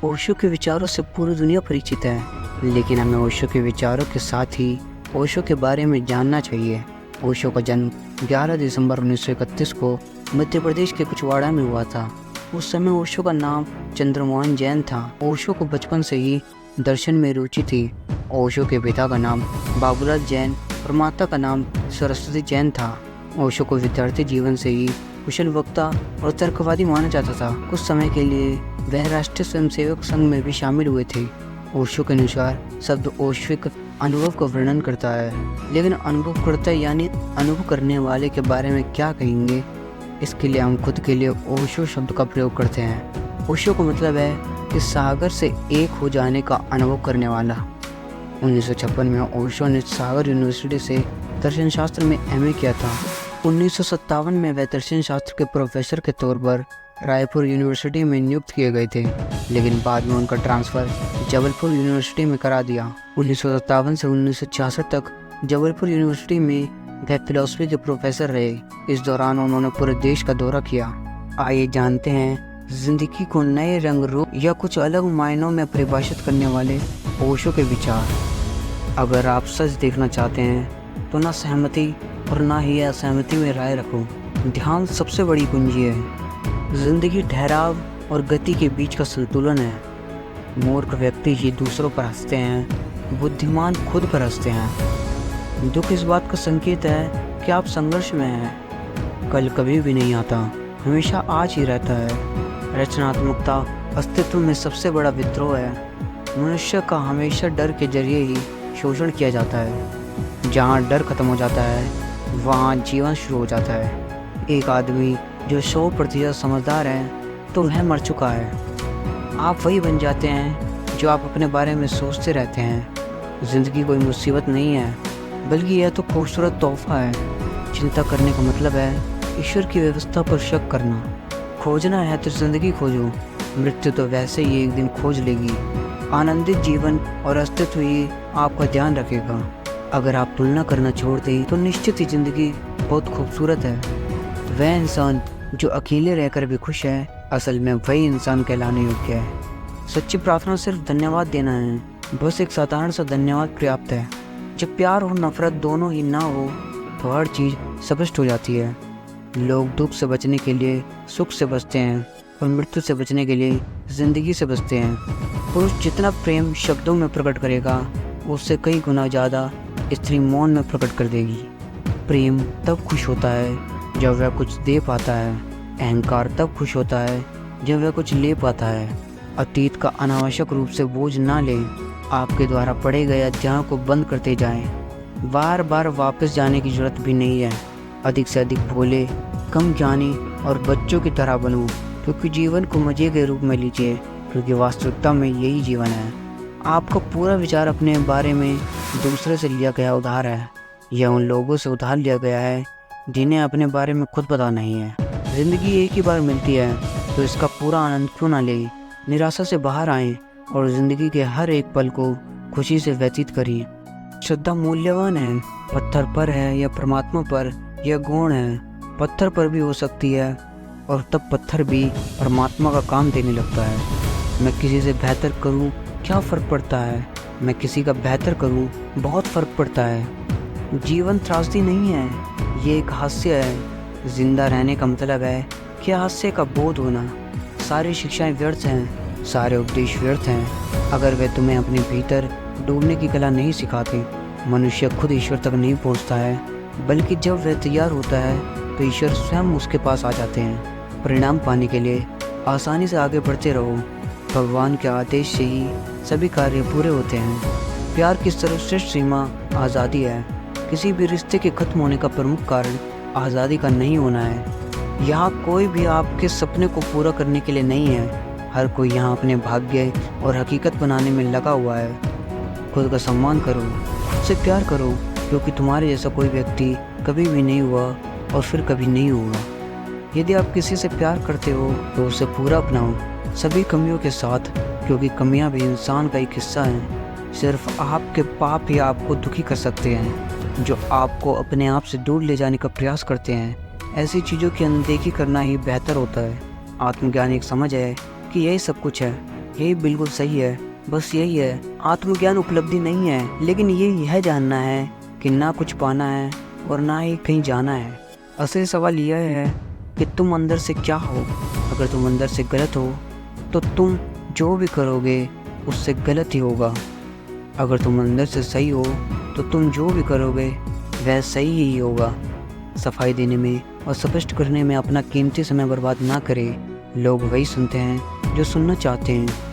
ओशो के विचारों से पूरी दुनिया परिचित है, लेकिन हमें ओशो के विचारों के साथ ही ओशो के बारे में जानना चाहिए। ओशो का जन्म 11 दिसंबर 1931 को मध्य प्रदेश के कुचवाड़ा में हुआ था। उस समय ओशो का नाम चंद्रमोहन जैन था। ओशो को बचपन से ही दर्शन में रुचि थी। ओशो के पिता का नाम बाबूलाल जैन और माता का नाम सरस्वती जैन था। ओशो को विद्यार्थी जीवन से ही कुशल वक्ता और तर्कवादी माना जाता था। कुछ समय के लिए वह राष्ट्रीय स्वयंसेवक संघ में भी शामिल हुए थे। ओशो के अनुसार शब्द ओश्विक अनुभव का वर्णन करता है, लेकिन अनुभवकर्ता यानी अनुभव करने वाले के बारे में क्या कहेंगे, इसके लिए हम खुद के लिए ओशो शब्द का प्रयोग करते हैं। ओशो का मतलब है कि सागर से एक हो जाने का अनुभव करने वाला। 1956 में ओशो ने सागर यूनिवर्सिटी से दर्शन शास्त्र में एमए किया था। 1957 में वह दर्शन शास्त्र के प्रोफेसर के तौर पर रायपुर यूनिवर्सिटी में नियुक्त किए गए थे, लेकिन बाद में उनका ट्रांसफ़र जबलपुर यूनिवर्सिटी में करा दिया। 1957 से 1966 तक जबलपुर यूनिवर्सिटी में वह फिलॉसफी के प्रोफेसर रहे। इस दौरान उन्होंने पूरे देश का दौरा किया। आइए जानते हैं जिंदगी को नए रंग रूप या कुछ अलग मायनों में परिभाषित करने वाले ओशो के विचार। अगर आप सच देखना चाहते हैं तो ना सहमति और ना ही असहमति में राय रखो। ध्यान सबसे बड़ी कुंजी है। जिंदगी ठहराव और गति के बीच का संतुलन है। मूर्ख व्यक्ति ही दूसरों पर हंसते हैं, बुद्धिमान खुद पर हंसते हैं। दुख इस बात का संकेत है कि आप संघर्ष में हैं। कल कभी भी नहीं आता, हमेशा आज ही रहता है। रचनात्मकता अस्तित्व में सबसे बड़ा विद्रोह है। मनुष्य का हमेशा डर के जरिए ही शोषण किया जाता है। जहाँ डर खत्म हो जाता है वहाँ जीवन शुरू हो जाता है। एक आदमी जो 100% समझदार है तो वह मर चुका है। आप वही बन जाते हैं जो आप अपने बारे में सोचते रहते हैं। ज़िंदगी कोई मुसीबत नहीं है, बल्कि यह तो खूबसूरत तोहफा है। चिंता करने का मतलब है ईश्वर की व्यवस्था पर शक करना। खोजना है तो ज़िंदगी खोजो, मृत्यु तो वैसे ही एक दिन खोज लेगी। आनंदित जीवन और अस्तित्व ही आपका ध्यान रखेगा। अगर आप तुलना करना छोड़ दें तो निश्चित ही ज़िंदगी बहुत खूबसूरत है। वह इंसान जो अकेले रहकर भी खुश है, असल में वही इंसान कहलाने योग्य है। सच्ची प्रार्थना सिर्फ धन्यवाद देना है, बस एक साधारण सा धन्यवाद पर्याप्त है। जब प्यार और नफरत दोनों ही ना हो तो हर चीज़ स्पष्ट हो जाती है। लोग दुख से बचने के लिए सुख से बचते हैं और मृत्यु से बचने के लिए ज़िंदगी से बचते हैं। पुरुष जितना प्रेम शब्दों में प्रकट करेगा, उससे कई गुना ज़्यादा स्त्री मौन में प्रकट कर देगी। प्रेम तब खुश होता है जब वह कुछ दे पाता है। अहंकार तब खुश होता है जब वह कुछ ले पाता है। अतीत का अनावश्यक रूप से बोझ ना लें। आपके द्वारा पढ़े गए अध्यायों को बंद करते जाएं। बार बार वापस जाने की जरूरत भी नहीं है। अधिक से अधिक भोले, कम ज्ञानी और बच्चों की तरह बनो, क्योंकि जीवन को मज़े के रूप में लीजिए, क्योंकि वास्तविकता में यही जीवन है। आपका पूरा विचार अपने बारे में दूसरे से लिया गया उधार है। यह उन लोगों से उधार लिया गया है जिन्हें अपने बारे में खुद पता नहीं है। ज़िंदगी एक ही बार मिलती है तो इसका पूरा आनंद क्यों ना लें। निराशा से बाहर आएं और ज़िंदगी के हर एक पल को खुशी से व्यतीत करिए। श्रद्धा मूल्यवान है। पत्थर पर है या परमात्मा पर, यह गौण है। पत्थर पर भी हो सकती है और तब पत्थर भी परमात्मा का काम देने लगता है। मैं किसी से बेहतर करूं, क्या फ़र्क पड़ता है। मैं किसी का बेहतर करूं, बहुत फ़र्क पड़ता है। जीवन त्रासदी नहीं है, ये एक हास्य है। जिंदा रहने का मतलब है कि हास्य का बोध होना। सारी शिक्षाएं व्यर्थ हैं, सारे उपदेश व्यर्थ हैं, अगर वे तुम्हें अपने भीतर डूबने की कला नहीं सिखाते। मनुष्य खुद ईश्वर तक नहीं पहुंचता है, बल्कि जब वह तैयार होता है तो ईश्वर स्वयं उसके पास आ जाते हैं। परिणाम पाने के लिए आसानी से आगे बढ़ते रहो। भगवान के आदेश से ही सभी कार्य पूरे होते हैं। प्यार की सर्वश्रेष्ठ सीमा आज़ादी है। किसी भी रिश्ते के खत्म होने का प्रमुख कारण आज़ादी का नहीं होना है। यहाँ कोई भी आपके सपने को पूरा करने के लिए नहीं है। हर कोई यहाँ अपने भाग्य और हकीकत बनाने में लगा हुआ है। खुद का सम्मान करो, खुद से प्यार करो, क्योंकि तुम्हारे जैसा कोई व्यक्ति कभी भी नहीं हुआ और फिर कभी नहीं होगा। यदि आप किसी से प्यार करते हो तो उसे पूरा अपनाओ, सभी कमियों के साथ, क्योंकि कमियां भी इंसान का एक हिस्सा हैं। सिर्फ आपके पाप ही आपको दुखी कर सकते हैं, जो आपको अपने आप से दूर ले जाने का प्रयास करते हैं। ऐसी चीज़ों की अनदेखी करना ही बेहतर होता है। आत्मज्ञान एक समझ है कि यही सब कुछ है। ये बिल्कुल सही है। बस यही है, आत्मज्ञान उपलब्धि नहीं है, लेकिन ये यह जानना है कि ना कुछ पाना है और ना ही कहीं जाना है। असली सवाल यह है कि तुम अंदर से क्या हो। अगर तुम अंदर से गलत हो तो तुम जो भी करोगे उससे गलत ही होगा। अगर तुम अंदर से सही हो तो तुम जो भी करोगे वह सही ही होगा। सफाई देने में और स्पष्ट करने में अपना कीमती समय बर्बाद ना करें। लोग वही सुनते हैं जो सुनना चाहते हैं।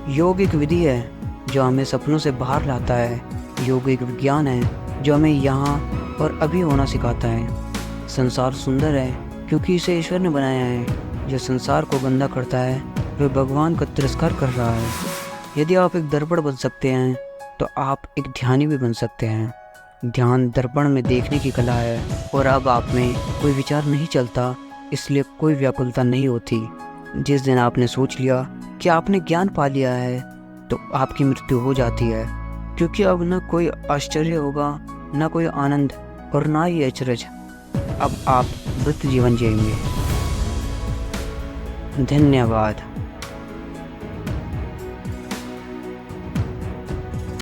योग एक विधि है जो हमें सपनों से बाहर लाता है। योग एक विज्ञान है जो हमें यहाँ और अभी होना सिखाता है। संसार सुंदर है क्योंकि इसे ईश्वर ने बनाया है। जो संसार को गंदा करता है वह भगवान का तिरस्कार कर रहा है। यदि आप एक दर्पण बन सकते हैं तो आप एक ध्यानी भी बन सकते हैं। ध्यान दर्पण में देखने की कला है और अब आप में कोई विचार नहीं चलता, इसलिए कोई व्याकुलता नहीं होती। जिस दिन आपने सोच लिया कि आपने ज्ञान पा लिया है तो आपकी मृत्यु हो जाती है, क्योंकि अब न कोई आश्चर्य होगा, न कोई आनंद और ना ही अचरज। अब आप मृत जीवन जिएंगे। धन्यवाद।